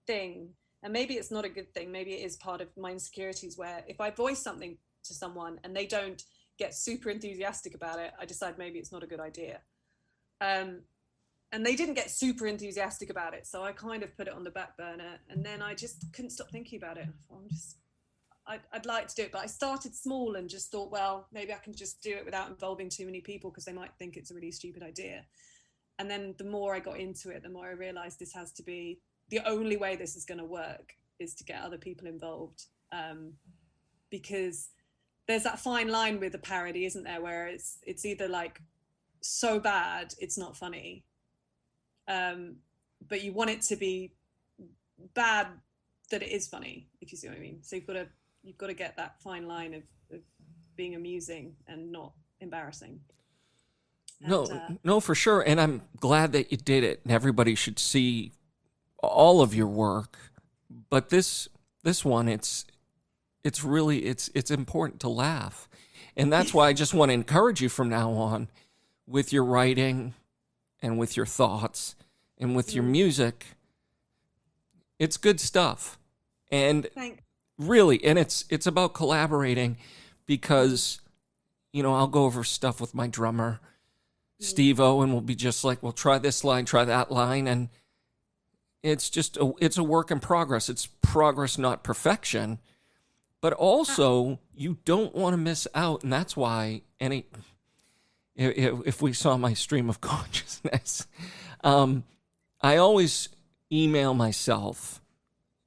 thing, and maybe it's not a good thing, maybe it is part of my insecurities, where if I voice something to someone and they don't get super enthusiastic about it, I decide maybe it's not a good idea. And they didn't get super enthusiastic about it, so I kind of put it on the back burner, and then I just couldn't stop thinking about it. I'd like to do it, but I started small and just thought, well, maybe I can just do it without involving too many people, because they might think it's a really stupid idea. And then the more I got into it, the more I realized this has to be the only way this is going to work, is to get other people involved, because there's that fine line with a parody, isn't there, where it's either like so bad it's not funny, but you want it to be bad that it is funny, if you see what I mean. So you've got to get that fine line of being amusing and not embarrassing. No, for sure. And I'm glad that you did it, and everybody should see all of your work. But this one, it's really, it's important to laugh. And that's why I just want to encourage you from now on with your writing and with your thoughts and with your music. It's good stuff. And really, and it's about collaborating, because, I'll go over stuff with my drummer, Steve-O, and we'll be just like, well, try this line, try that line. And it's just, it's a work in progress. It's progress, not perfection. But also, you don't want to miss out. And that's why if we saw my stream of consciousness, I always email myself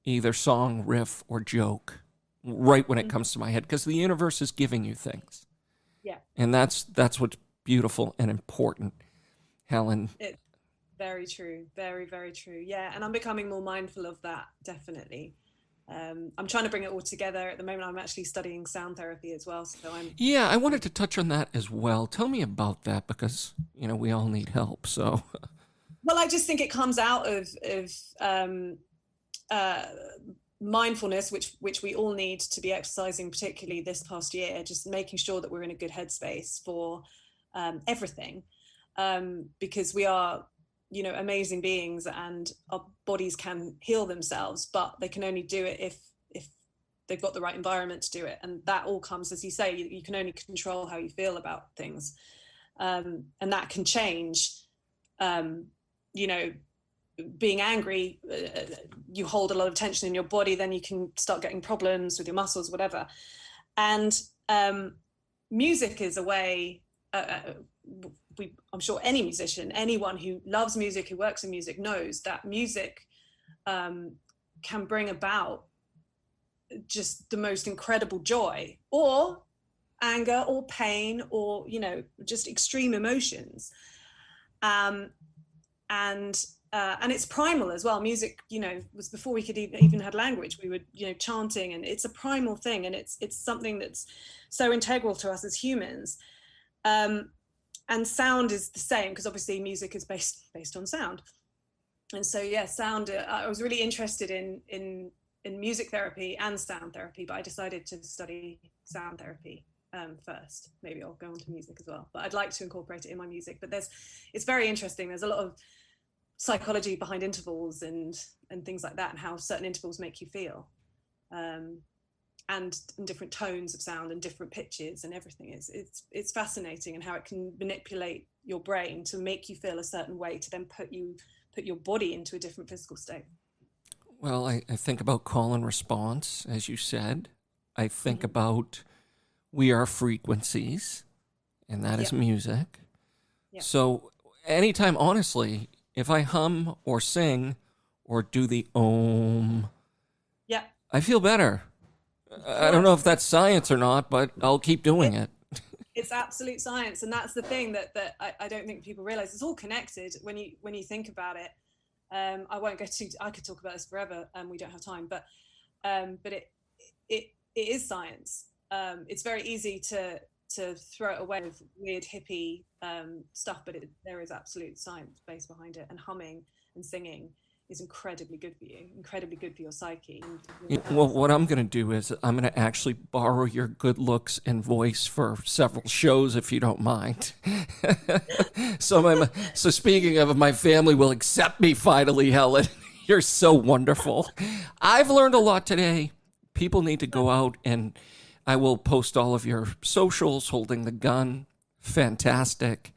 either song, riff, or joke right when it comes to my head, because the universe is giving you things. Yeah. And that's what's beautiful and important, Helen. It's very true. Very, very true. Yeah. And I'm becoming more mindful of that, definitely. I'm trying to bring it all together. At the moment, I'm actually studying sound therapy as well. So Yeah, I wanted to touch on that as well. Tell me about that, because, we all need help. So. Well, I just think it comes out of mindfulness, which we all need to be exercising, particularly this past year, just making sure that we're in a good headspace for everything, because we are, amazing beings, and our bodies can heal themselves, but they can only do it if they've got the right environment to do it. And that all comes, as you say, you can only control how you feel about things, and that can change. Being angry, you hold a lot of tension in your body, then you can start getting problems with your muscles, whatever. And music is a way, I'm sure any musician, anyone who loves music, who works in music, knows that music can bring about just the most incredible joy, or anger, or pain, or, just extreme emotions. And it's primal as well. Music, was before we could even had language. We were, chanting, and it's a primal thing, and it's something that's so integral to us as humans. And sound is the same, because obviously music is based on sound. And so, yeah, sound. I was really interested in music therapy and sound therapy, but I decided to study sound therapy first. Maybe I'll go on to music as well, but I'd like to incorporate it in my music. But it's very interesting. There's a lot of psychology behind intervals and things like that, and how certain intervals make you feel, and different tones of sound and different pitches and everything. It's fascinating, and how it can manipulate your brain to make you feel a certain way, to then put your body into a different physical state. Well, I think about call and response, as you said. I think about we are frequencies, and that is music. Yep. So anytime, honestly, if I hum or sing or do the om, I feel better. I don't know if that's science or not, but I'll keep doing it. It's absolute science, and that's the thing that I don't think people realize. It's all connected when you think about it. I won't go too. I could talk about this forever, and we don't have time. But it is science. It's very easy to throw it away with weird hippie stuff, but there is absolute science base behind it, and humming and singing is incredibly good for you, incredibly good for your psyche. Well, what I'm going to do is I'm going to actually borrow your good looks and voice for several shows, if you don't mind. So speaking of, my family will accept me finally, Helen. You're so wonderful. I've learned a lot today. People need to go out, and I will post all of your socials, holding the gun. Fantastic.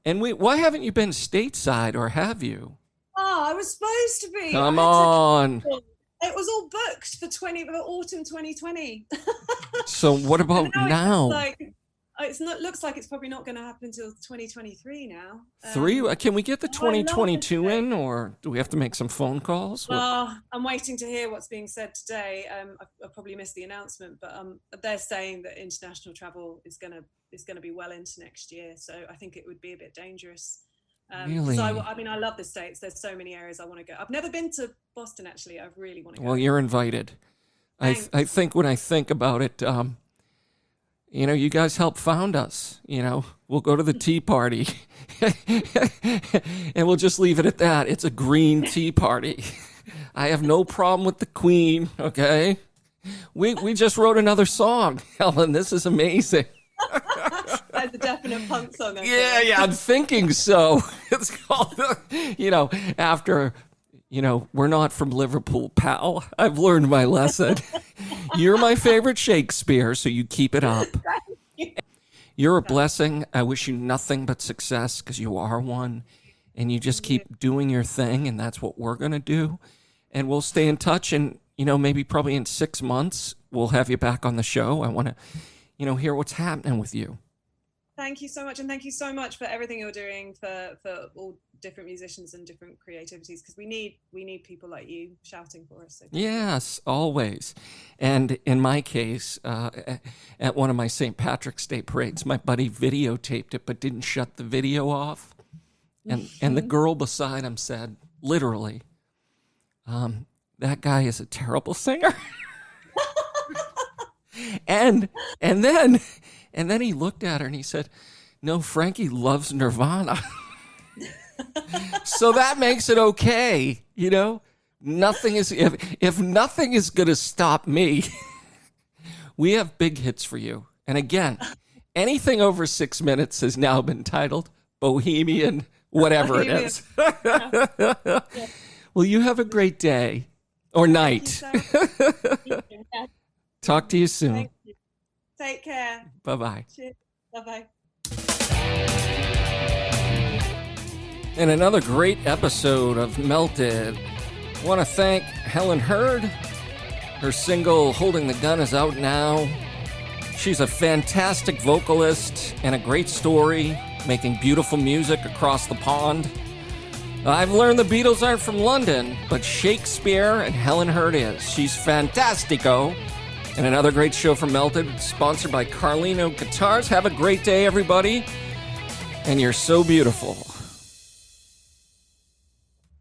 And why haven't you been stateside, or have you? Oh, I was supposed to be. Come on. It was all booked for autumn 2020. So what about now? Looks like it's probably not going to happen until 2023 now. Can we get the 2022 in, or do we have to make some phone calls? Well, I'm waiting to hear what's being said today. I probably missed the announcement, but they're saying that international travel is going to be well into next year. So I think it would be a bit dangerous. Really? So I love the States. There's so many areas I want to go. I've never been to Boston, actually. I really want to go. Well, you're invited. I think when I think about it, you guys helped found us. We'll go to the tea party and we'll just leave it at that. It's a green tea party. I have no problem with the Queen. Okay. We just wrote another song, Helen. This is amazing. That's a definite punk song. Yeah, I'm thinking so. It's called, after, we're not from Liverpool, pal. I've learned my lesson. You're my favorite Shakespeare, so you keep it up. You're a blessing. I wish you nothing but success, because you are one. And you just keep doing your thing, and that's what we're going to do. And we'll stay in touch, and, maybe probably in 6 months, we'll have you back on the show. I want to, hear what's happening with you. Thank you so much, and thank you so much for everything you're doing for all different musicians and different creativities, because we need people like you shouting for us. So yes, always. And in my case, at one of my St. Patrick's Day parades, my buddy videotaped it but didn't shut the video off, and the girl beside him said, literally, that guy is a terrible singer. and then he looked at her and he said, no, Frankie loves Nirvana. So that makes it okay. Nothing is, if nothing is going to stop me, we have big hits for you. And again, anything over 6 minutes has now been titled Bohemian, whatever it is. Well, you have a great day or night. Talk to you soon. Thank you. Take care. Bye-bye. Cheers. Bye-bye. And another great episode of Melted. I want to thank Helen Hurd. Her single, Holding the Gun, is out now. She's a fantastic vocalist and a great story, making beautiful music across the pond. I've learned the Beatles aren't from London, but Shakespeare and Helen Hurd is. She's fantastico. And another great show from Melted, sponsored by Carlino Guitars. Have a great day, everybody. And you're so beautiful.